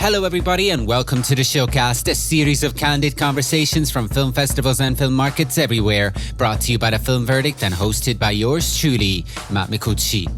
Hello everybody and welcome to the Showcast, a series of candid conversations from film festivals and film markets everywhere, brought to you by The Film Verdict and hosted by yours truly, Matt Micucci.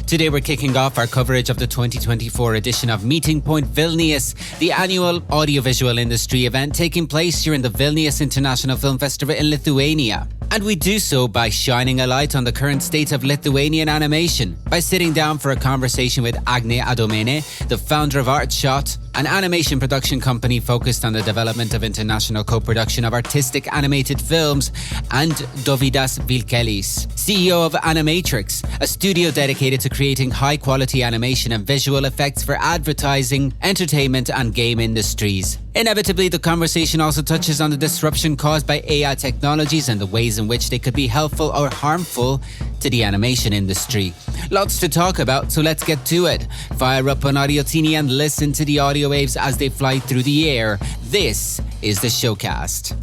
Today we're kicking off our coverage of the 2024 edition of Meeting Point Vilnius, the annual audiovisual industry event taking place during the Vilnius International Film Festival in Lithuania. And we do so by shining a light on the current state of Lithuanian animation, by sitting down for a conversation with Agnė Adomėne, the founder of Artshot, an animation production company focused on the development of international co-production of artistic animated films, and Dovydas Vilkelis, CEO of Animatrix, a studio dedicated to creating high-quality animation and visual effects for advertising, entertainment and game industries. Inevitably, the conversation also touches on the disruption caused by AI technologies and the ways in which they could be helpful or harmful to the animation industry. Lots to talk about, so let's get to it. Fire up an Audiotini and listen to the audio waves as they fly through the air. This is the Showcast.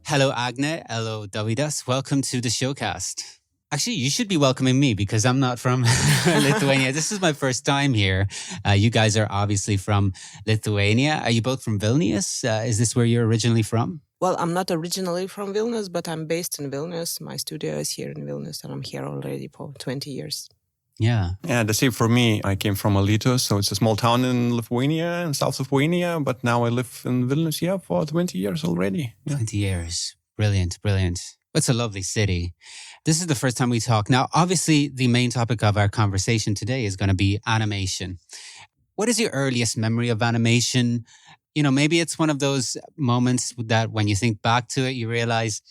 Hello, Agnė. Hello, Dovydas. Welcome to the Showcast. Actually, you should be welcoming me because I'm not from Lithuania. This is my first time here. You guys are obviously from Lithuania. Are you both from Vilnius? Is this where you're originally from? Well, I'm not originally from Vilnius, but I'm based in Vilnius. My studio is here in Vilnius, and I'm here already for 20 years. Yeah. Yeah, the same for me. I came from Alytus, so it's a small town in Lithuania, in South Lithuania, but now I live in Vilnius, for 20 years already. Yeah. 20 years. Brilliant, brilliant. It's a lovely city. This is the first time we talk. Now, obviously, the main topic of our conversation today is going to be animation. What is your earliest memory of animation? You know, maybe it's one of those moments that when you think back to it, you realize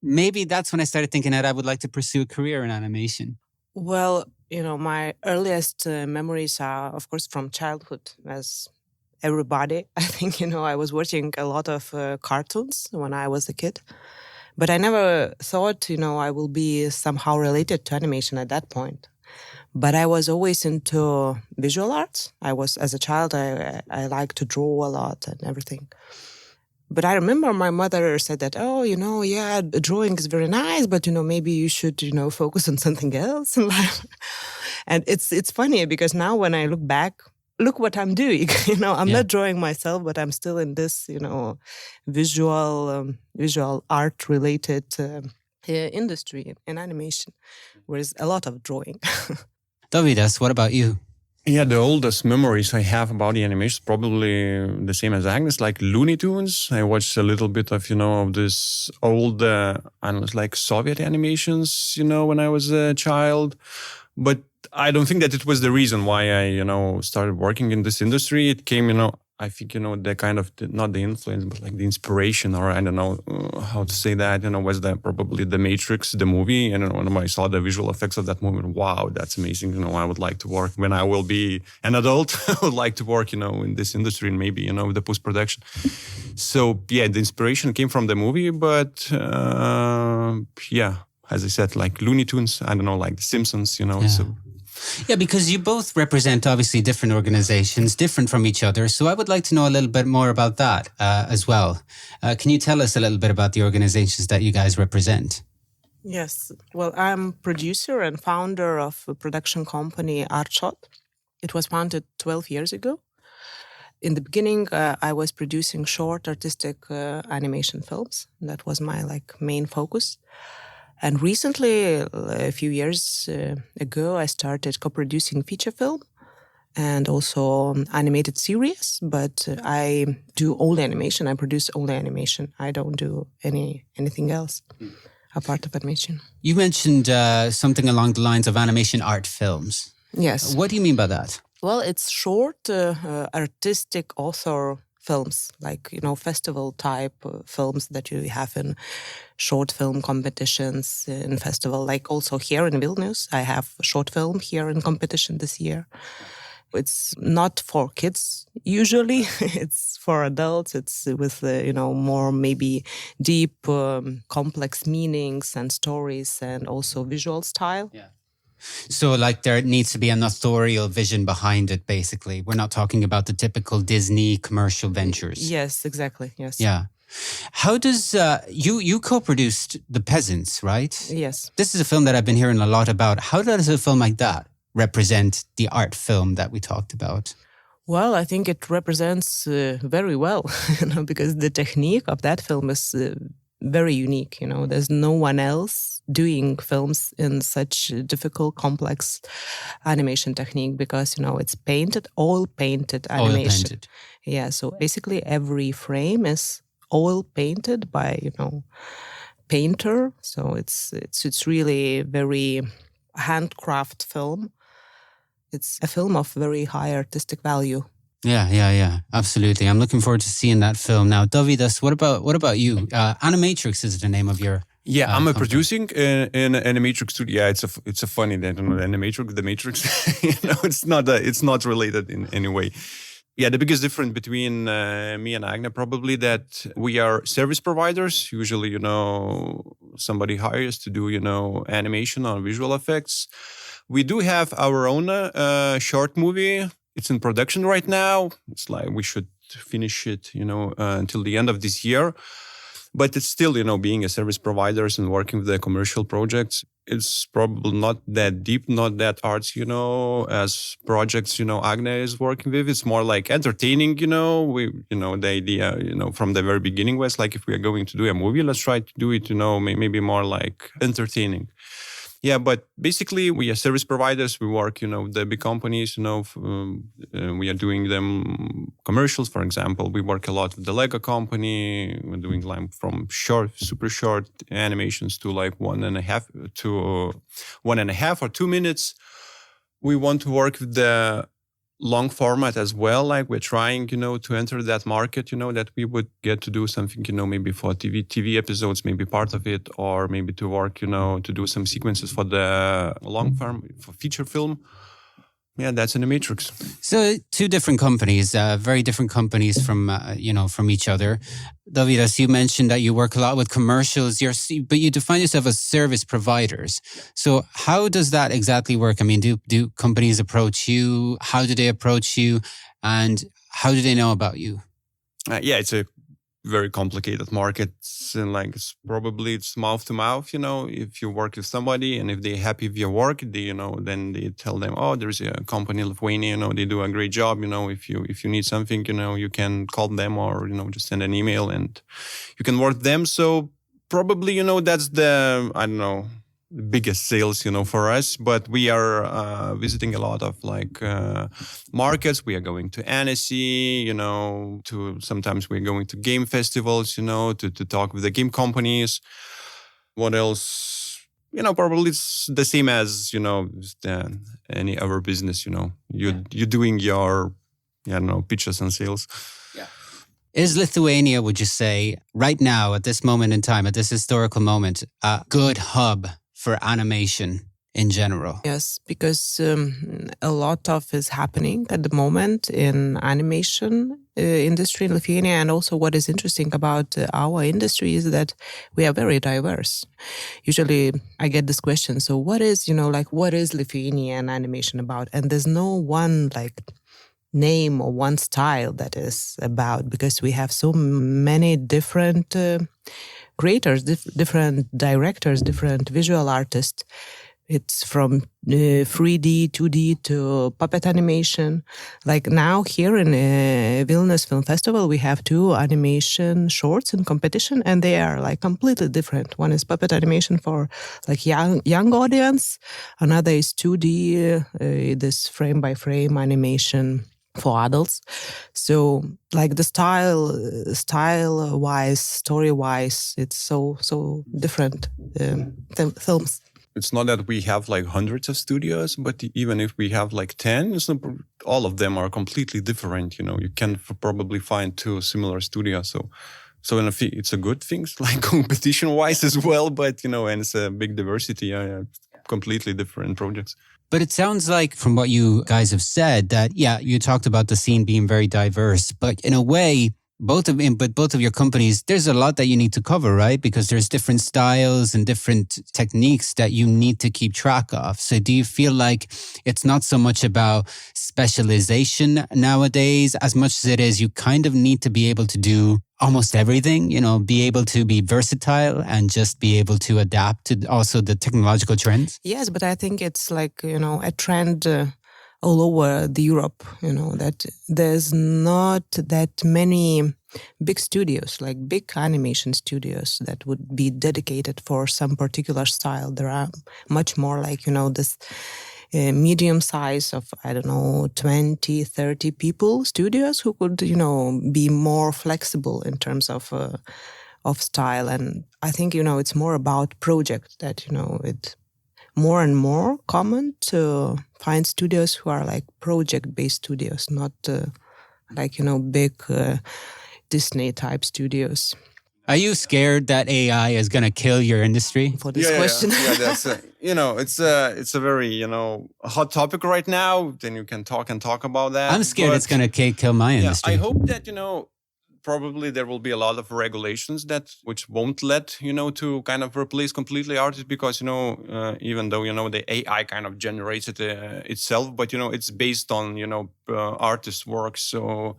maybe that's when I started thinking that I would like to pursue a career in animation. Well, my earliest memories are, of course, from childhood, as everybody. I think, I was watching a lot of cartoons when I was a kid. But I never thought, I will be somehow related to animation at that point. But I was always into visual arts. As a child, I liked to draw a lot and everything. But I remember my mother said that, drawing is very nice, but, maybe you should, focus on something else in life. And it's funny because now when I look back, look what I'm doing. I'm not drawing myself, but I'm still in this, visual art related industry in animation, where there's a lot of drawing. Dovydas, what about you? Yeah, the oldest memories I have about the animation is probably the same as Agnes, like Looney Tunes. I watched a little bit of, of this old, like Soviet animations, when I was a child. But I don't think that it was the reason why I, started working in this industry. It came, I think, the kind of, not the influence, but like the inspiration, or I don't know how to say that, was probably the Matrix, the movie. And when I saw the visual effects of that movie, wow, that's amazing. I would like to work when I will be an adult. I would like to work, in this industry and maybe, the post-production. So, yeah, the inspiration came from the movie, but as I said, like Looney Tunes, I don't know, like The Simpsons, so... Yeah, because you both represent obviously different organizations, different from each other. So I would like to know a little bit more about that as well. Can you tell us a little bit about the organizations that you guys represent? Yes. Well, I'm producer and founder of a production company, Artshot. It was founded 12 years ago. In the beginning, I was producing short artistic animation films. That was my main focus. And recently, a few years ago, I started co-producing feature film and also animated series. But I do only animation. I produce only animation. I don't do anything else apart of animation. You mentioned something along the lines of animation art films. Yes. What do you mean by that? Well, it's short artistic author films, festival type films that you have in short film competitions in festival. Like also here in Vilnius, I have a short film here in competition this year. It's not for kids usually. It's for adults. It's with more maybe deep, complex meanings and stories and also visual style. Yeah. So there needs to be an authorial vision behind it, basically. We're not talking about the typical Disney commercial ventures. Yes, exactly. Yes. Yeah. How does, you co-produced The Peasants, right? Yes. This is a film that I've been hearing a lot about. How does a film like that represent the art film that we talked about? Well, I think it represents very well, because the technique of that film is very unique. There's no one else doing films in such difficult, complex animation technique because, it's painted, oil painted animation. Oil painted. Yeah, so basically every frame is oil painted by, painter. So it's really very handcraft film. It's a film of very high artistic value. Yeah, absolutely. I'm looking forward to seeing that film. Now, Dovydas, what about you? Animatrix is the name of your. Yeah, I'm producing in Animatrix studio. Yeah, it's a funny that the Animatrix, the Matrix. It's not related in any way. Yeah, the biggest difference between me and Agnė probably that we are service providers. Usually, somebody hires to do animation or visual effects. We do have our own short movie. It's in production right now. It's like we should finish it, until the end of this year. But it's still, being a service providers and working with the commercial projects, it's probably not that deep, not that arts, as projects, Agnė is working with. It's more like entertaining, we, the idea, from the very beginning was like, if we are going to do a movie, let's try to do it, maybe more like entertaining. Yeah, but basically we are service providers. We work, the big companies, we are doing them commercials, for example. We work a lot with the Lego company. We're doing like from super short animations to like 1.5 or 2 minutes. We want to work with the long format as well. Like we're trying, to enter that market, that we would get to do something, maybe for TV episodes, maybe part of it, or maybe to work, to do some sequences for the long form, for feature film. Yeah, that's Animatrix. So 2 different companies, very different companies from each other. Dovydas, you mentioned that you work a lot with commercials, but you define yourself as service providers. So how does that exactly work? I mean, do companies approach you? How do they approach you? And how do they know about you? Yeah, it's a very complicated market. And like it's mouth to mouth, if you work with somebody and if they're happy with your work, they, then they tell them, oh, there's a company in Lithuania, they do a great job, if you need something, you can call them or, just send an email and you can work with them. So probably, that's the, I don't know, the biggest sales, for us, but we are visiting a lot of like markets. We are going to Annecy, sometimes we're going to game festivals, to talk with the game companies. What else? Probably it's the same as, any other business, you're doing your, pitches and sales. Yeah. Is Lithuania, would you say, right now, at this moment in time, at this historical moment, a good hub for animation in general? Yes, because a lot of is happening at the moment in animation industry in Lithuania. And also what is interesting about our industry is that we are very diverse. Usually I get this question, so what is, what is Lithuanian animation about? And there's no one name or one style that is about, because we have so many different creators, different directors, different visual artists. It's from 3D, 2D to puppet animation. Like now here in Vilnius Film Festival, we have 2 animation shorts in competition, and they are completely different. One is puppet animation for young audience. Another is 2D, this frame by frame animation for adults. So the style wise, story wise, it's so different films. It's not that we have hundreds of studios, but even if we have 10, all of them are completely different. You can probably find 2 similar studios. So it's a good thing, competition wise as well. But and it's a big diversity. Completely different projects. But it sounds like from what you guys have said that, you talked about the scene being very diverse, but in a way, both of your companies, there's a lot that you need to cover, right? Because there's different styles and different techniques that you need to keep track of. So do you feel like it's not so much about specialization nowadays as much as it is you kind of need to be able to do almost everything, be able to be versatile and just be able to adapt to also the technological trends? Yes, but I think it's a trend all over the Europe, that there's not that many big studios, like big animation studios that would be dedicated for some particular style. There are much more like, this medium size of, 20, 30 people studios who could, be more flexible in terms of style. And I think, it's more about project that, it's more and more common to find studios who are like project-based studios, not big Disney-type studios. Are you scared that AI is going to kill your industry? For this question? Yeah, that's it's a very hot topic right now. Then you can talk about that. I'm scared it's going to kill my industry. I hope that probably there will be a lot of regulations which won't let to kind of replace completely artists, because even though the AI kind of generates it itself, but it's based on artists' work, so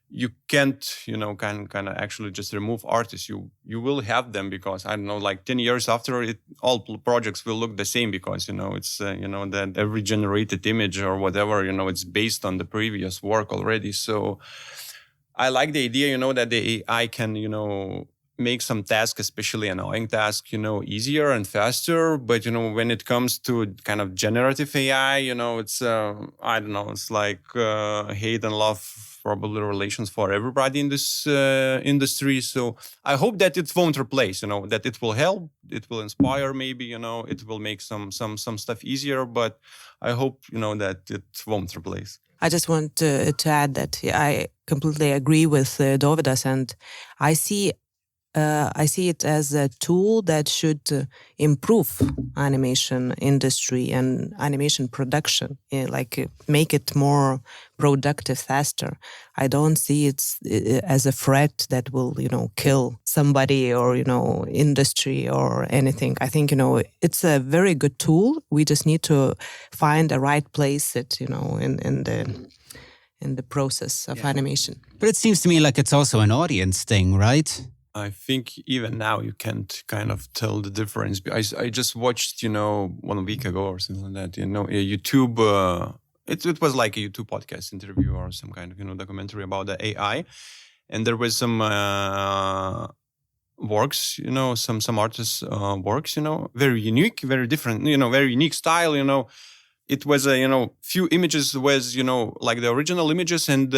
you can't kind of actually just remove artists. You will have them, because I don't know, like 10 years after it, all projects will look the same, because it's that every generated image or whatever it's based on the previous work already. So I like the idea, that the AI can, make some tasks, especially annoying tasks, easier and faster. But, when it comes to kind of generative AI, it's, I don't know, it's like hate and love probably relations for everybody in this industry. So I hope that it won't replace, that it will help, it will inspire maybe, it will make some stuff easier. But I hope, that it won't replace. I just want to add that I completely agree with Dovydas, and I see it as a tool that should improve animation industry and animation production, make it more productive faster. I don't see it as a threat that will, kill somebody or, industry or anything. I think, it's a very good tool. We just need to find a right place in the process of animation. But it seems to me like it's also an audience thing, right? I think even now you can't kind of tell the difference. I just watched, 1 week ago or something like that, a YouTube, it was like a YouTube podcast interview or some kind of, documentary about the AI. And there was some works, some artists' works, very unique, very different, very unique style, It was few images was like the original images, and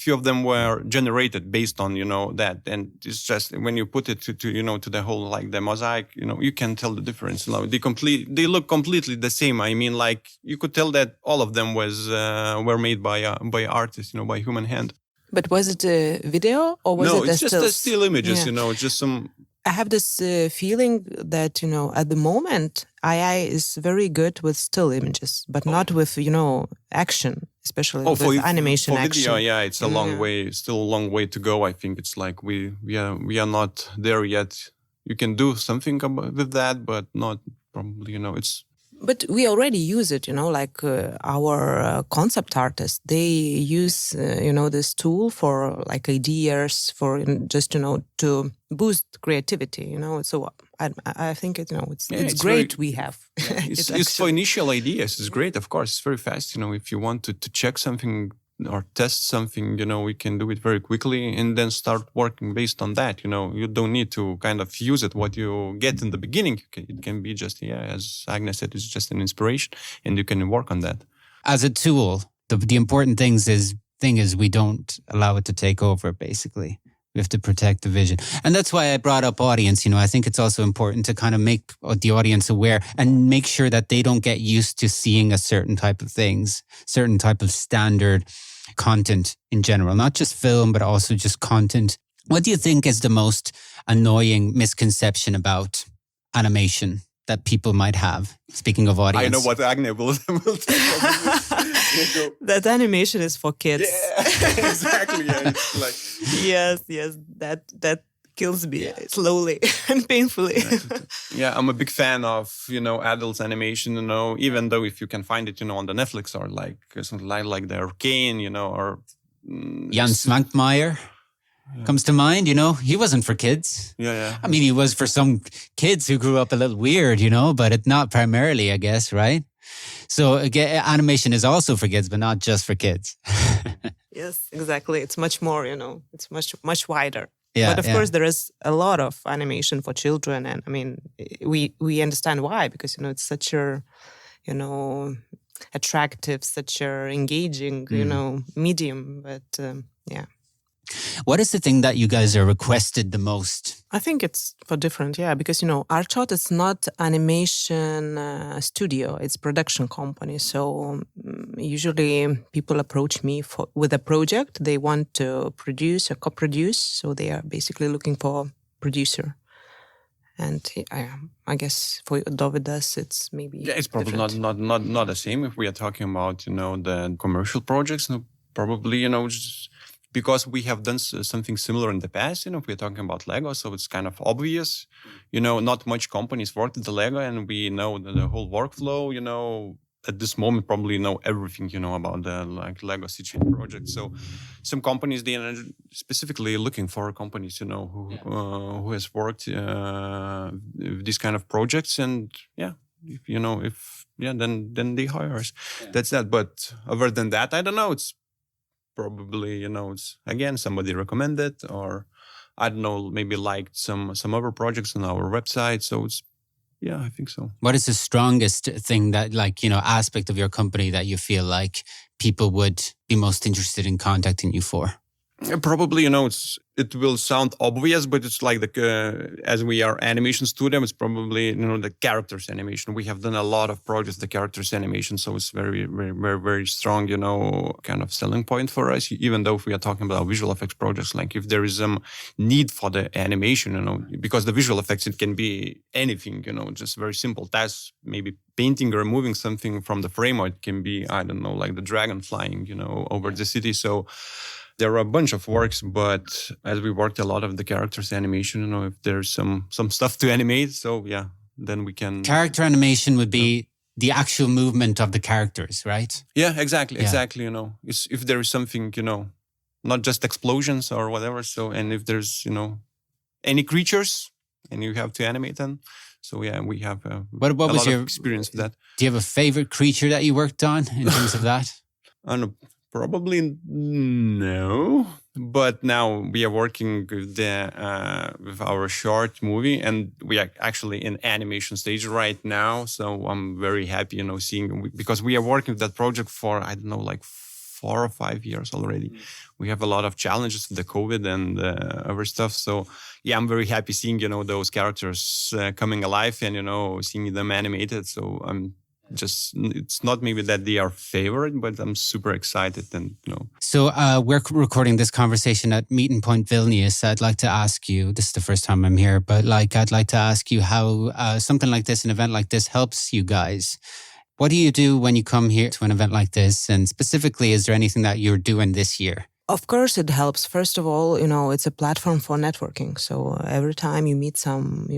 few of them were generated based on that, and it's just when you put it to to the whole, like the mosaic, you can tell the difference. They look completely the same. I mean, like you could tell that all of them were made by artists, by human hand. But was it a video or was it it's just a still images? It's just some. I have this feeling that, at the moment, AI is very good with still images, but not with, action, especially with animation action. Video, yeah, it's a long way, still a long way to go. I think it's like we are not there yet. You can do something with that, but not probably, it's... But we already use it, like our concept artists, they use, this tool for like ideas, for just, to boost creativity, So I think, it's great very, we have. It's for initial ideas. It's great, of course. It's very fast, if you want to check something or test something, we can do it very quickly and then start working based on that. You don't need to kind of use it, what you get in the beginning. It can be just, as Agnė said, it's just an inspiration and you can work on that. As a tool, the important thing is we don't allow it to take over, basically. We have to protect the vision. And that's why I brought up audience. I think it's also important to kind of make the audience aware and make sure that they don't get used to seeing a certain type of things, certain type of standard content in general, not just film, but also just content. What do you think is the most annoying misconception about animation that people might have? Speaking of audience. I know what Agnė will tell. That animation is for kids. Yeah, exactly. Yeah, it's like... Yes, that kills me slowly and painfully. Yeah, I'm a big fan of, adult animation, even though if you can find it, on the Netflix or like something like the Arcane, or... Jan Svankmajer comes to mind, he wasn't for kids. Yeah. I mean, he was for some kids who grew up a little weird, but it's not primarily, I guess, right? So again, animation is also for kids, but not just for kids. Yes, exactly. It's much more, it's much wider. Yeah, but of course, there is a lot of animation for children, and I mean, we understand why, because it's such a attractive, such a engaging medium. But yeah. What is the thing that you guys are requested the most? I think it's for different, because Artshot is not animation studio; it's production company. So usually people approach me with a project they want to produce or co-produce. So they are basically looking for a producer. And I guess for Dovydas, it's maybe it's probably not the same if we are talking about the commercial projects. Probably just because we have done something similar in the past, if we're talking about Lego, so it's kind of obvious, not much companies work with the Lego, and we know the whole workflow, at this moment probably know everything, about the Lego City project. So some companies, they are specifically looking for companies, who has worked with these kind of projects, and then they hire us. Yeah. That's that. But other than that, I don't know. It's probably, it's again, somebody recommended, or I don't know, maybe liked some other projects on our website. So it's, I think so. What is the strongest thing that aspect of your company that you feel like people would be most interested in contacting you for? Probably, it will sound obvious, but it's like as we are animation studio, it's probably, the characters animation. We have done a lot of projects, the characters animation. So it's very, very, very, very strong, kind of selling point for us, even though if we are talking about visual effects projects, like if there is some need for the animation, because the visual effects, it can be anything, just very simple tasks, maybe painting or removing something from the frame, or it can be, I don't know, like the dragon flying, over the city. So there are a bunch of works, but as we worked a lot of the characters animation, if there's some stuff to animate, so then we can. Character animation would be the actual movement of the characters, right? Yeah, exactly. If there is something, not just explosions or whatever. So, and if there's, any creatures, and you have to animate them. So we have what was lot your of experience with that. Do you have a favorite creature that you worked on in terms of that? I don't know. Probably no, but now we are working with with our short movie, and we are actually in animation stage right now. So I'm very happy, seeing, because we are working with that project for, I don't know, like 4 or 5 years already. We have a lot of challenges with the COVID and other stuff. So I'm very happy seeing, those characters coming alive and, seeing them animated. So I'm it's not maybe that they are favorite, but I'm super excited and So we're recording this conversation at Meeting Point Vilnius. I'd like to ask you, this is the first time I'm here, but I'd like to ask you how something like this, an event like this, helps you guys. What do you do when you come here to an event like this? And specifically, is there anything that you're doing this year? Of course, it helps. First of all, it's a platform for networking. So every time you meet some,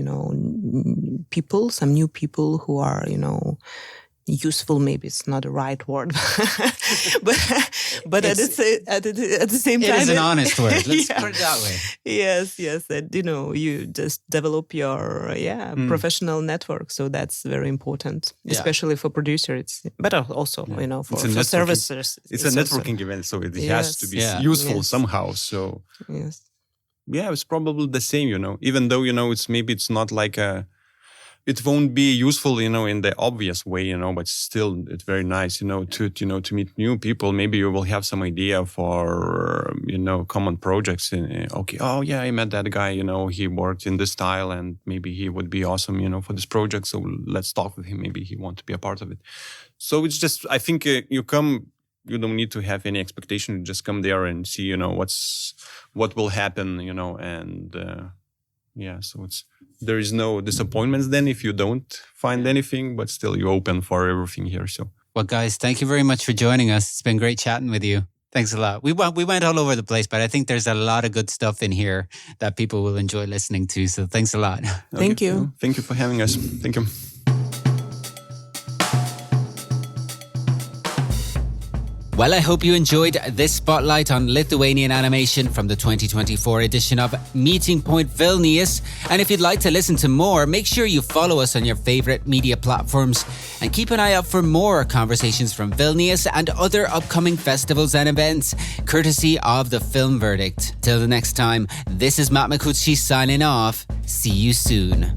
people, some new people who are, useful, maybe it's not the right word, but at the same time, it is an honest word. Let's put it that way. Yes, and you just develop your professional network. So that's very important, especially for producers. But also, for services. It's a networking event, so it has to be useful somehow. So it's probably the same. Even though it's not like it won't be useful, in the obvious way, but still it's very nice, to meet new people. Maybe you will have some idea for, common projects. Okay, I met that guy, he worked in this style and maybe he would be awesome, for this project. So let's talk with him. Maybe he wants to be a part of it. So it's just, I think you come, you don't need to have any expectation. You just come there and see, what will happen, and so there is no disappointments then if you don't find anything, but still you open for everything here. So, well, guys, thank you very much for joining us. It's been great chatting with you. Thanks a lot. We went all over the place, but I think there's a lot of good stuff in here that people will enjoy listening to. So thanks a lot. Thank you. Thank you for having us. Thank you. Well, I hope you enjoyed this spotlight on Lithuanian animation from the 2024 edition of Meeting Point Vilnius. And if you'd like to listen to more, make sure you follow us on your favorite media platforms and keep an eye out for more conversations from Vilnius and other upcoming festivals and events, courtesy of The Film Verdict. Till the next time, this is Matt Micucci signing off. See you soon.